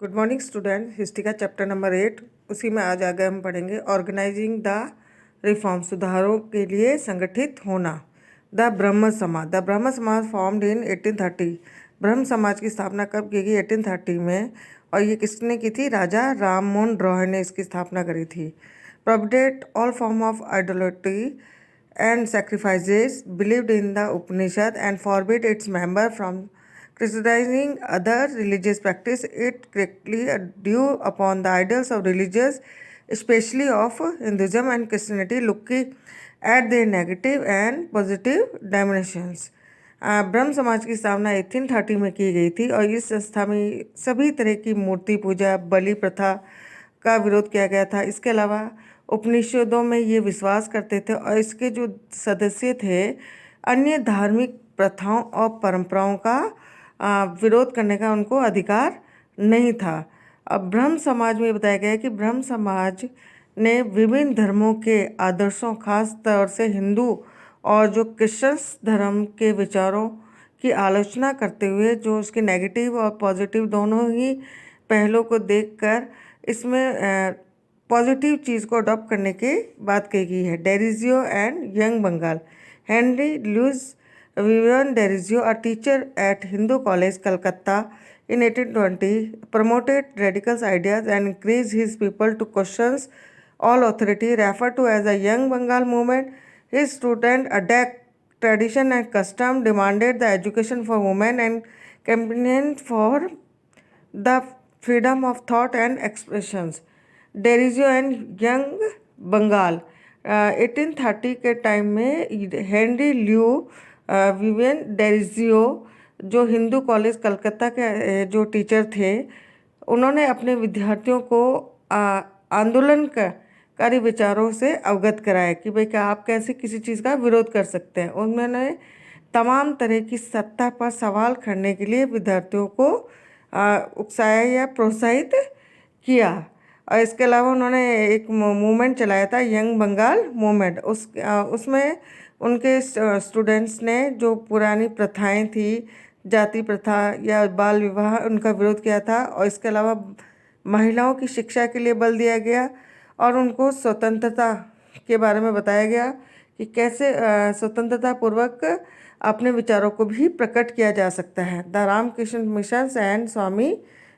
Good morning student. History का chapter number 8, उसी में आज आगे हम पढ़ेंगे ऑर्गेनाइजिंग द रिफॉर्म, सुधारों के लिए संगठित होना। द ब्रह्म समाज। द ब्रह्म समाज फॉर्म्ड इन 1830। ब्रह्म समाज की स्थापना कब की गई? 1830 में। और ये किसने की थी? राजा राम मोहन रॉय ने इसकी स्थापना करी थी। Prohibited all form of idolatry and sacrifices, believed in the Upanishad and forbid its member from criticizing other religious practice. It strictly drew upon the ideals of religious, especially of Hinduism and Christianity, looking at their negative and positive dimensions. ब्रह्म समाज की स्थापना 1830 में की गई थी और इस संस्था में सभी तरह की मूर्ति पूजा, बलि प्रथा का विरोध किया गया था। इसके अलावा उपनिषदों में ये विश्वास करते थे और इसके जो सदस्य थे अन्य धार्मिक प्रथाओं और परंपराओं का विरोध करने का उनको अधिकार नहीं था। अब ब्रह्म समाज में बताया गया है कि ब्रह्म समाज ने विभिन्न धर्मों के आदर्शों, खास तौर से हिंदू और जो क्रिश्चियन धर्म के विचारों की आलोचना करते हुए जो उसके नेगेटिव और पॉजिटिव दोनों ही पहलों को देखकर इसमें पॉजिटिव चीज़ को अडॉप्ट करने की बात कही गई है। Derozio and young Bengal. Henry Louis Vivian Derozio, a teacher at Hindu college Calcutta in 1820, promoted radical ideas and encouraged his people to question all authority, referred to as the Young Bengal movement. His students attacked tradition and custom, demanded the education for women, and campaigned for the freedom of thought and expressions. Derozio and young Bengal 1830 के time में Henry ल्यू Vivian Derozio जो Hindu college Calcutta के जो teacher थे, उन्होंने अपने विद्यार्थियों को आंदोलनकारी विचारों से अवगत कराया कि भाई क्या आप कैसे किसी चीज़ का विरोध कर सकते हैं। उन्होंने तमाम तरह की सत्ता पर सवाल करने के लिए विद्यार्थियों को उकसाया या प्रोत्साहित किया। और इसके अलावा उन्होंने एक मूवमेंट चलाया था, यंग बंगाल मूवमेंट। उसमें उनके स्टूडेंट्स ने जो पुरानी प्रथाएं थी, जाति प्रथा या बाल विवाह, उनका विरोध किया था। और इसके अलावा महिलाओं की शिक्षा के लिए बल दिया गया और उनको स्वतंत्रता के बारे में बताया गया कि कैसे स्वतंत्रता पूर्वक अपने विचारों को भी प्रकट किया जा सकता है। The Ramakrishna mission and Swami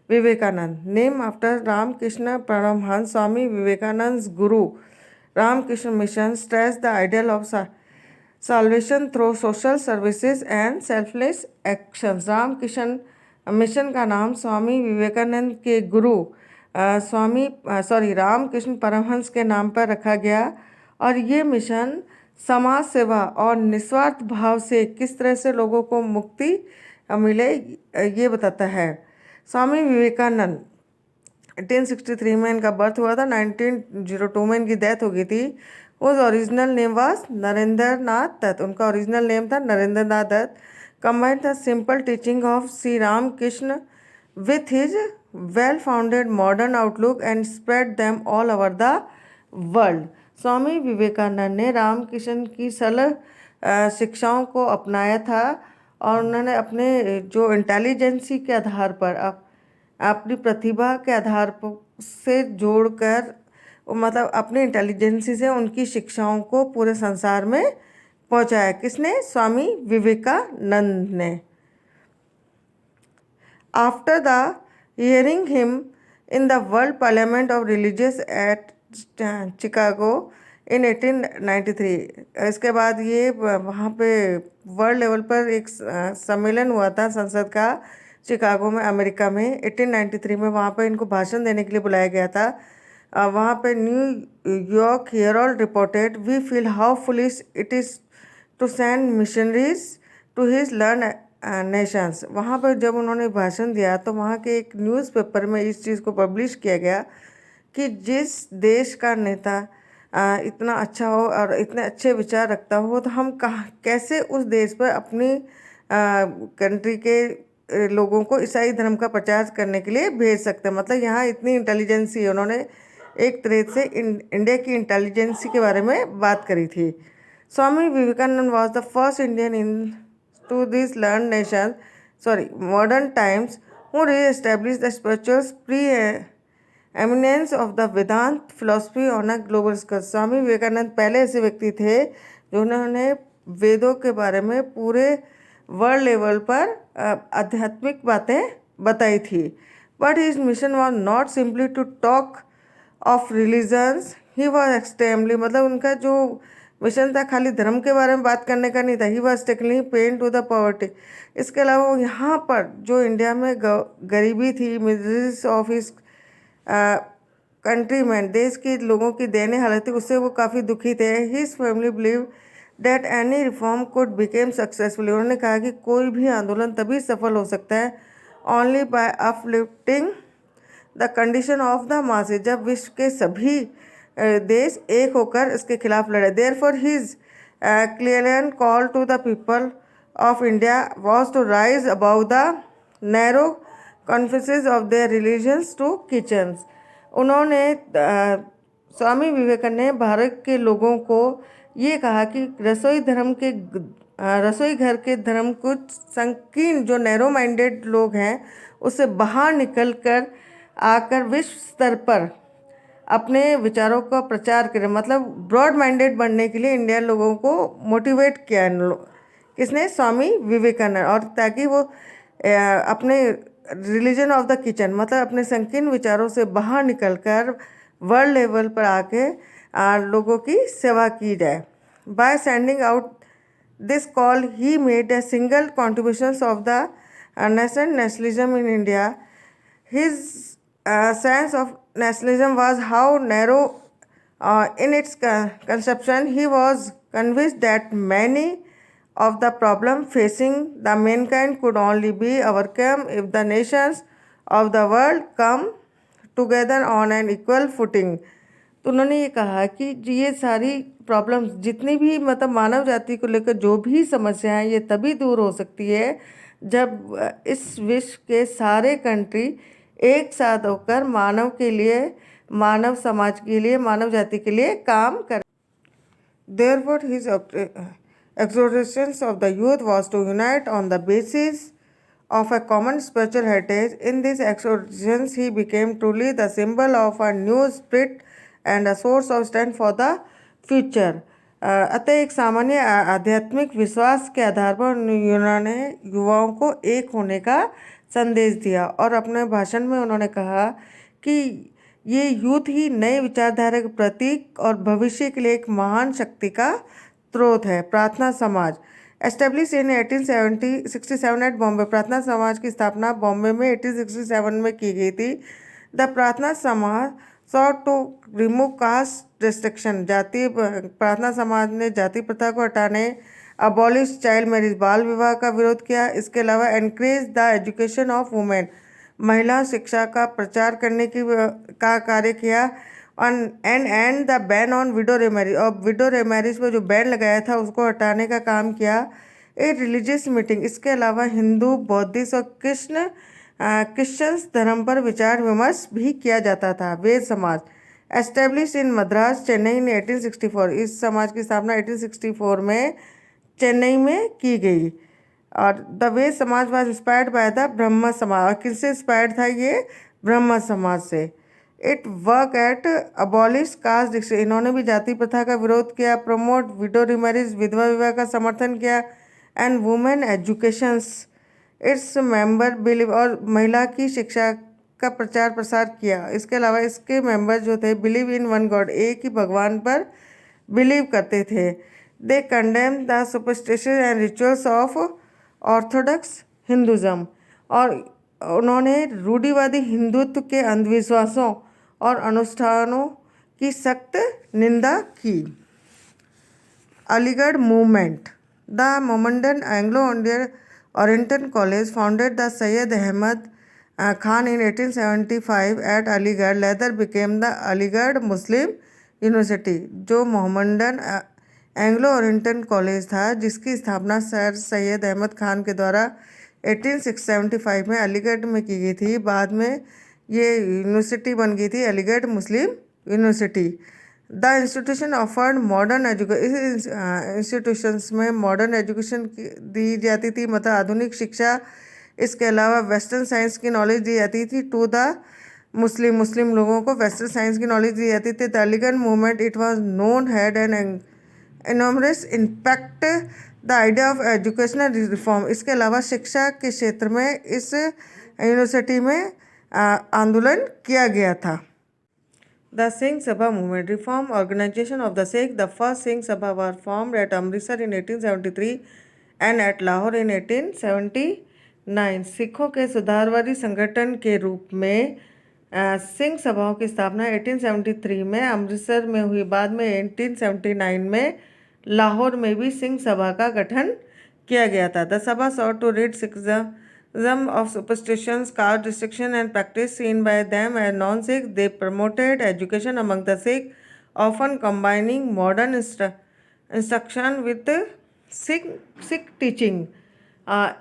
Vivekananda, name after Ramakrishna Paramahamsa Swami Vivekananda's guru. Ramakrishna mission stressed the ideal of salvation through social services and selfless actions। Ramakrishna mission का नाम स्वामी विवेकानंद के गुरु रामकृष्ण परमहंस के नाम पर रखा गया और ये मिशन समाज सेवा और निस्वार्थ भाव से किस तरह से लोगों को मुक्ति मिले ये बताता है। स्वामी विवेकानंद 1863 में इनका बर्थ हुआ था, 1902 में इनकी डेथ हो गई थी। उस original name was Narendra Nath Datta. उनका ओरिजिनल नेम था Narendra Nath Datta. Combined the simple teaching of Shri Ram Krishna with his well founded modern outlook and spread them all over the world. Swami Vivekananda ने रामकृष्ण की सरल शिक्षाओं को अपनाया था और उन्होंने अपने जो इंटेलिजेंसी के आधार पर अपनी प्रतिभा के आधार से जोड़कर, मतलब अपनी इंटेलिजेंसी से उनकी शिक्षाओं को पूरे संसार में पहुंचाया। किसने? स्वामी विवेकानंद ने। After the hearing him in the world parliament of religious at Chicago in 1893, इसके बाद ये वहाँ पे वर्ल्ड लेवल पर एक सम्मेलन हुआ था संसद का शिकागो में, अमेरिका में 1893 में। वहाँ पे इनको भाषण देने के लिए बुलाया गया था। वहाँ पे New York Herald reported, we feel how foolish it is to send missionaries to his learn nations. वहाँ पर जब उन्होंने भाषण दिया तो वहाँ के एक न्यूज़पेपर में इस चीज़ को पब्लिश किया गया कि जिस देश का नेता इतना अच्छा हो और इतने अच्छे विचार रखता हो तो हम कैसे उस देश पर अपनी कंट्री के लोगों को ईसाई धर्म का प्रचार करने के लिए भेज सकते हैं। मतलब यहाँ इतनी इंटेलिजेंसी है। उन्होंने एक तरह से इंडिया की इंटेलिजेंसी के बारे में बात करी थी। Swami Vivekananda was the first Indian in to this learn nation modern times who re-established the spiritual preeminence of the Vedant philosophy on a global scale. Swami Vivekananda पहले ऐसे व्यक्ति थे जिन्होंने वेदों के बारे में पूरे वर्ल्ड लेवल पर आध्यात्मिक बातें बताई थी. But his mission was not simply to talk of religions. He was extremely, मतलब उनका जो मिशन था खाली धर्म के बारे में बात करने का नहीं था. He was deeply pain to the poverty. इसके अलावा यहाँ पर जो इंडिया में गरीबी थी, मिजरीज ऑफ हिज कंट्री में, देश के लोगों की दयनीय हालत थी, उससे वो काफ़ी दुखी थे. His family believe that any reform could became successful. उन्होंने कहा कि कोई भी आंदोलन तभी सफल हो सकता है only by uplifting the condition of the masses, जब विश्व के सभी देश एक होकर इसके खिलाफ लड़े. Therefore his clear call to the people of India was to rise above the narrow confines of their religions to kitchens. उन्होंने स्वामी विवेकानंद ने भारत के लोगों को ये कहा कि रसोई घर के धर्म कुछ संकीर्ण जो नैरो माइंडेड लोग हैं उससे बाहर निकल कर आकर विश्व स्तर पर अपने विचारों का प्रचार करें. मतलब ब्रॉड माइंडेड बनने के लिए इंडियन लोगों को मोटिवेट किया किसने? स्वामी विवेकानंद. और ताकि वो अपने रिलीजन ऑफ द किचन, मतलब अपने संकीर्ण विचारों से बाहर निकलकर वर्ल्ड लेवल पर आके लोगों की सेवा की जाए. By sending out this call he made a single contributions of the nationalism in India. His sense of nationalism was how narrow in its conception. He was convinced that many of the problems facing the mankind could only be overcome if the nations of the world come together on an equal footing. तो उन्होंने ये कहा कि ये सारी problems जितनी भी मतलब मानव जाति को लेकर जो भी समस्याएं हैं ये तभी दूर हो सकती है जब इस विश्व के सारे कंट्री एक साथ होकर मानव के लिए, मानव समाज के लिए, मानव जाति के लिए काम करें. Therefore, his exhortations of the youth was to unite on the basis of a common spiritual heritage. In these exhortations, he became truly the symbol of a new spirit and a source of strength for the future. अतः एक सामान्य आध्यात्मिक विश्वास के आधार पर उन्होंने युवाओं को एक होने का संदेश दिया. और अपने भाषण में उन्होंने कहा कि ये यूथ ही नए विचारधारा के प्रतीक और भविष्य के लिए एक महान शक्ति का स्रोत है. प्रार्थना समाज एस्टेब्लिश इन 1867 एट बॉम्बे. प्रार्थना समाज की स्थापना बॉम्बे में 1867 में की गई थी. The Prarthana Samaj sought to remove caste restriction. Prarthana Samaj ने जाति प्रथा को हटाने, अबॉलिश चाइल्ड मैरिज, बाल विवाह का विरोध किया. इसके अलावा encourage the education of women, महिला शिक्षा का प्रचार करने का कार्य किया. And the ban on widow remarriage, और विडो रेमैरिज पर जो बैन लगाया था उसको हटाने का काम किया. ए रिलीजियस मीटिंग, इसके अलावा हिंदू, बौद्धिस्ट और क्रिश्चियंस धर्म पर विचार विमर्श भी किया जाता था. वेद समाज एस्टेब्लिश इन मद्रास चेन्नई इन 1864. इस समाज की स्थापना 1864 में चेन्नई में की गई. और द वेद समाज वॉज इंस्पायर्ड बाय द ब्रह्म समाज. और किससे इंस्पायर्ड था ये? ब्रह्म समाज से. It work at abolish caste district. इन्होंने भी जाति प्रथा का विरोध किया. प्रमोट विडो रिमैरिज, विधवा विवाह का समर्थन किया. And women educations its member believe, और महिला की शिक्षा का प्रचार प्रसार किया. इसके अलावा इसके मेंबर जो थे बिलीव इन वन गॉड, एक ही भगवान पर बिलीव करते थे. They condemn the superstition and rituals of orthodox Hinduism. और उन्होंने रूढ़िवादी हिंदुत्व के अंधविश्वासों और अनुष्ठानों की सख्त निंदा की. Aligarh movement. The Mohammedan Anglo Indian Oriental College founded the Syed Ahmad Khan in 1875 at Aligarh later became the Aligarh Muslim University. जो मोहम्मदन एंग्लो ओरिएंटल कॉलेज था जिसकी स्थापना सर सैयद अहमद खान के द्वारा 1875 में अलीगढ़ में की गई थी. बाद में ये यूनिवर्सिटी बन गई थी Aligarh Muslim university. The institution offered modern education. इस इंस्टीट्यूशंस में मॉडर्न एजुकेशन दी जाती थी, मतलब आधुनिक शिक्षा इसके अलावा वेस्टर्न साइंस की नॉलेज दी जाती थी टू द मुस्लिम लोगों को वेस्टर्न साइंस की नॉलेज दी जाती थी। The Aligarh movement it was known had an enormous impact the idea of educational reform. इसके अलावा शिक्षा के क्षेत्र में इस यूनिवर्सिटी में आंदोलन किया गया था। The Singh Sabha movement, reform organization of the Sikh. The first Singh Sabha were formed at Amritsar in 1873 and at Lahore in 1879. सिखों के सुधारवादी संगठन के रूप में सिंह सभाओं की स्थापना 1873 में अमृतसर में हुई। बाद में 1879 में लाहौर में भी सिंह सभा का गठन किया गया था। द सभा sought to rid Sikhism of superstitions, caste restriction and practice seen by them as non-Sikh. They promoted education among the Sikh, often combining modern instruction with Sikh teaching.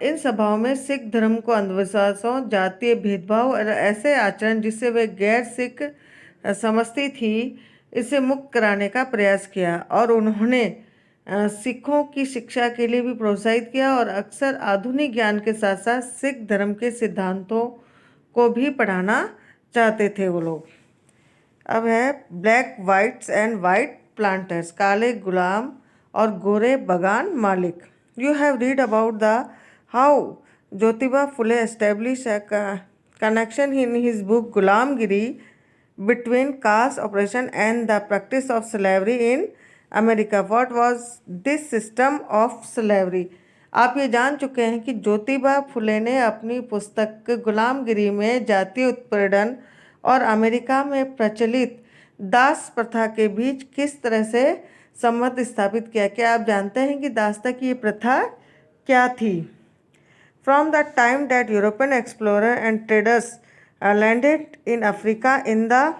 इन सभाओं में सिख धर्म को अंधविश्वासों, जातीय भेदभाव और ऐसे आचरण जिससे वे गैर सिख समझती थी, इसे मुक्त कराने का प्रयास किया और उन्होंने सिखों की शिक्षा के लिए भी प्रोत्साहित किया और अक्सर आधुनिक ज्ञान के साथ साथ सिख धर्म के सिद्धांतों को भी पढ़ाना चाहते थे वो लोग। अब है black whites and white planters, काले गुलाम और गोरे बगान मालिक। You have read about the how Jyotiba Phule establish connection in his book Gulamgiri between caste oppression and the practice of slavery in America. What was this system of slavery. आप ये जान चुके हैं कि ज्योतिबा फुले ने अपनी पुस्तक गुलामगिरी में जातीय उत्पीड़न और अमेरिका में प्रचलित दास प्रथा के बीच किस तरह से संबंध स्थापित किया। क्या आप जानते हैं कि दासता की ये प्रथा क्या थी? From the time that European explorer and traders landed in Africa in the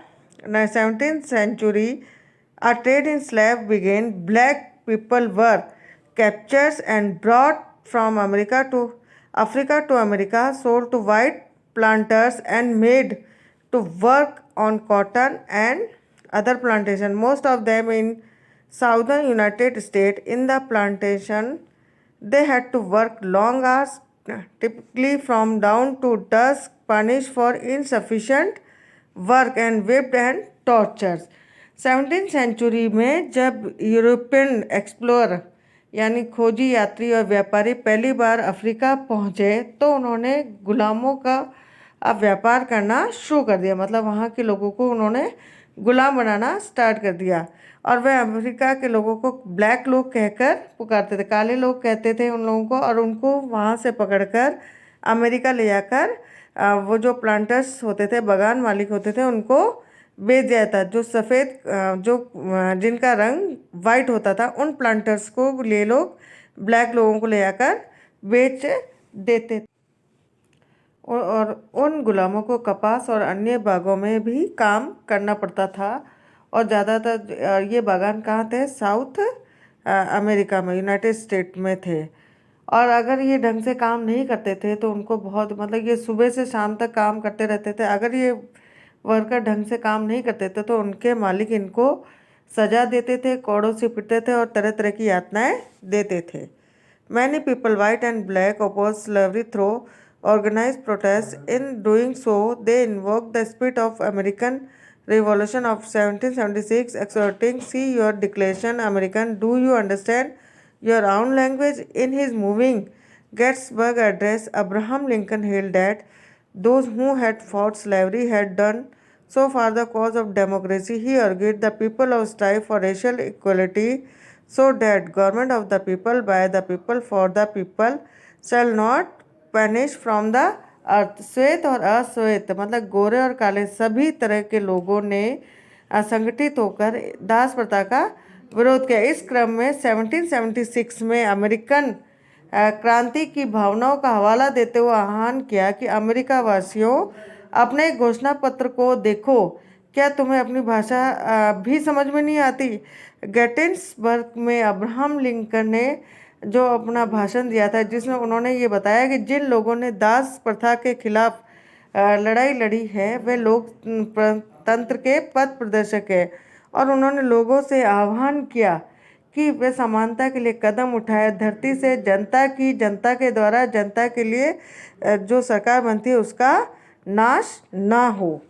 17th century, a trade in slave began. Black people were captured and brought from Africa to America, sold to white planters and made to work on cotton and other plantation. Most of them in southern United States. In the plantation, they had to work long hours, typically from dawn to dusk, punished for insufficient work and whipped and tortured. 17th century में जब European explorer यानी खोजी यात्री और व्यापारी पहली बार Africa पहुँचे तो उन्होंने गुलामों का व्यापार करना शुरू कर दिया। मतलब वहाँ के लोगों को उन्होंने गुलाम बनाना स्टार्ट कर दिया और वह अफ्रीका के लोगों को ब्लैक लोग कहकर पुकारते थे, काले लोग कहते थे उन लोगों को, और उनको वहाँ से पकड़कर अमेरिका ले जाकर वो जो प्लांटर्स होते थे, बगान मालिक होते थे, उनको बेच दिया था। जो सफ़ेद जिनका रंग वाइट होता था उन प्लांटर्स को ले लोग ब्लैक लोगों को ले जाकर बेच देते थे और उन गुलामों को कपास और अन्य बागों में भी काम करना पड़ता था। और ज़्यादातर ये बागान कहाँ थे? साउथ अमेरिका में, यूनाइटेड स्टेट में थे। और अगर ये ढंग से काम नहीं करते थे तो उनको बहुत, मतलब ये सुबह से शाम तक काम करते रहते थे। अगर ये वर्कर ढंग से काम नहीं करते थे तो उनके मालिक इनको सजा देते थे, कोड़ों से पीटते थे और तरह तरह की यातनाएं देते थे। Many people white and black oppose slavery through organized protests. In doing so, they invoked the spirit of American Revolution of 1776, exhorting, "See your declaration, American. Do you understand your own language?" In his moving Gettysburg Address, Abraham Lincoln held that those who had fought slavery had done so for the cause of democracy. He argued the people of strive for racial equality, so that government of the people, by the people, for the people, shall not perish from the earth. श्वेत और अश्वेत मतलब गोरे और काले सभी तरह के लोगों ने संगठित होकर दास प्रथा का विरोध किया। इस क्रम में 1776 में अमेरिकन क्रांति की भावनाओं का हवाला देते हुए आह्वान किया कि अमेरिका वासियों, अपने घोषणा पत्र को देखो, क्या तुम्हें अपनी भाषा भी समझ में नहीं आती? गेटिसबर्ग में अब्राहम लिंकन ने जो अपना भाषण दिया था, जिसमें उन्होंने ये बताया कि जिन लोगों ने दास प्रथा के खिलाफ लड़ाई लड़ी है वे लोकतंत्र के पथ प्रदर्शक है। और उन्होंने लोगों से आह्वान किया कि वे समानता के लिए कदम उठाए, धरती से जनता की, जनता के द्वारा जनता के लिए जो सरकार बनती है उसका नाश ना हो।